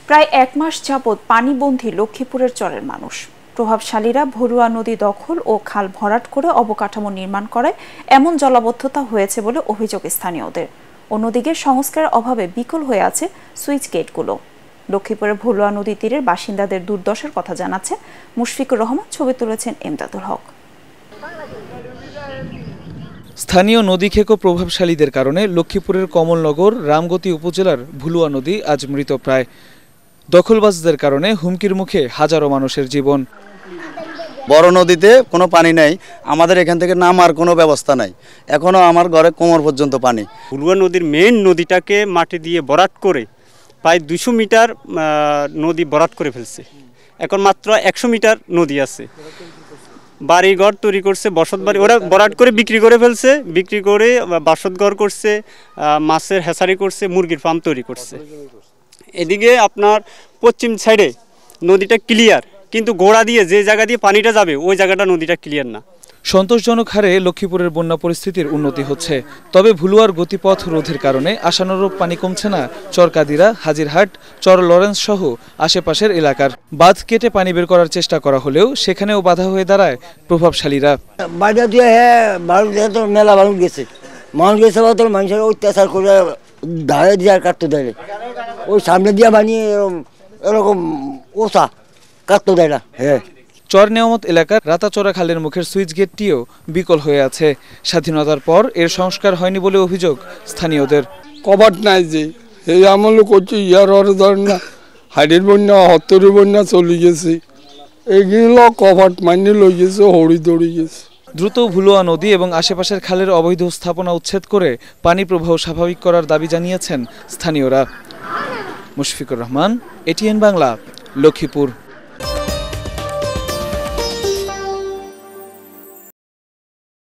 প্রায় এক মাস যাবৎ পানিবন্দী লক্ষ্মীপুরের চরের মানুষ। প্রভাবশালীরা ভরুয়া নদী দখল ও খাল ভরাট করে অবকাঠামো নির্মাণ করে এমন জলাবদ্ধতা হয়েছে বলে অভিযোগ স্থানীয়দের। অন্যদিকে সংস্কারের অভাবে বিকল হয়ে আছে সুইচ গেটগুলো। লক্ষ্মীপুরের ভরুয়া নদী তীরের বাসিন্দাদের দুর্দশার কথা জানাচ্ছে মুশফিকুর রহমান। ছবি তুলেছেন এমদাদুল হক। স্থানীয় নদী খেকো প্রভাবশালীদের কারণে লক্ষ্মীপুরের কমলনগর রামগতি উপজেলার ভুলুয়া নদী আজ মৃতপ্রায়। দখলবাজদের কারণে হুমকির মুখে হাজারো মানুষের জীবন। বড় নদীতে কোনো পানি নাই, আমাদের এখান থেকে নামার কোনো ব্যবস্থা নাই, এখনো আমার ঘরে কোমর পর্যন্ত পানি। ভুলুয়া নদীর মেইন নদীটাকে মাটি দিয়ে ভরাট করে প্রায় 200 মিটার নদী ভরাট করে ফেলছে। এখন মাত্র 100 মিটার নদী আছে। বাড়িঘর তৈরি করছে, বসত বাড়ি ওরা ভরাট করে বিক্রি করে ফেলছে, বিক্রি করে বাসতঘর করছে, মাছের হেসারি করছে, মুরগির ফার্ম তৈরি করছে। এদিকে আপনার পশ্চিম সাইডে নদীটা ক্লিয়ার, কিন্তু গোড়া দিয়ে যে জায়গা দিয়ে পানিটা যাবে ওই জায়গাটা নদীটা ক্লিয়ার না। সন্তোষজনক হারে লক্ষ্মীপুরের বন্যা পরিস্থিতির উন্নতি হচ্ছে, তবে ভুলুয়ার গতিপথ রোধের কারণে আশানুরূপ পানি কমছে না চরকাদিরা, হাজিরহাট, চর লরেন্স সহ আশেপাশের এলাকার। বাঁধ কেটে পানি বের করার চেষ্টা করা হলেও সেখানেও বাধা হয়ে দাঁড়ায় প্রভাবশালীরা। মেলা মানুষ গেছে, মানুষের অত্যাচার করে ধারে দিয়ে আর কাটতে দেয়, ওই সামনে দিয়ে বানিয়ে এরকম ওষা কাটতে দেয় না। হ্যাঁ, চর নেয়ামত এলাকার রাতাচড়া খালের মুখের সুইচ গেটটিও বিকল হয়ে আছে। স্বাধীনতার পর এর সংস্কার হয়নি বলে অভিযোগ স্থানীয়দের। কভার নাই যে এই আমল করছে, ইয়ার ধর না হাড়ির বন্যা, হত্তরের বন্যা চলে গেছে, এগুলো কভার মাইনে লই গেছে, হড়ি দড়ি গেছে। দ্রুত ভুলুয়া নদী এবং আশেপাশের খালের অবৈধ স্থাপনা উচ্ছেদ করে পানি প্রবাহ স্বাভাবিক করার দাবি জানিয়েছেন স্থানীয়রা। মুশফিকুর রহমান, এটিএন বাংলা, লক্ষ্মীপুর।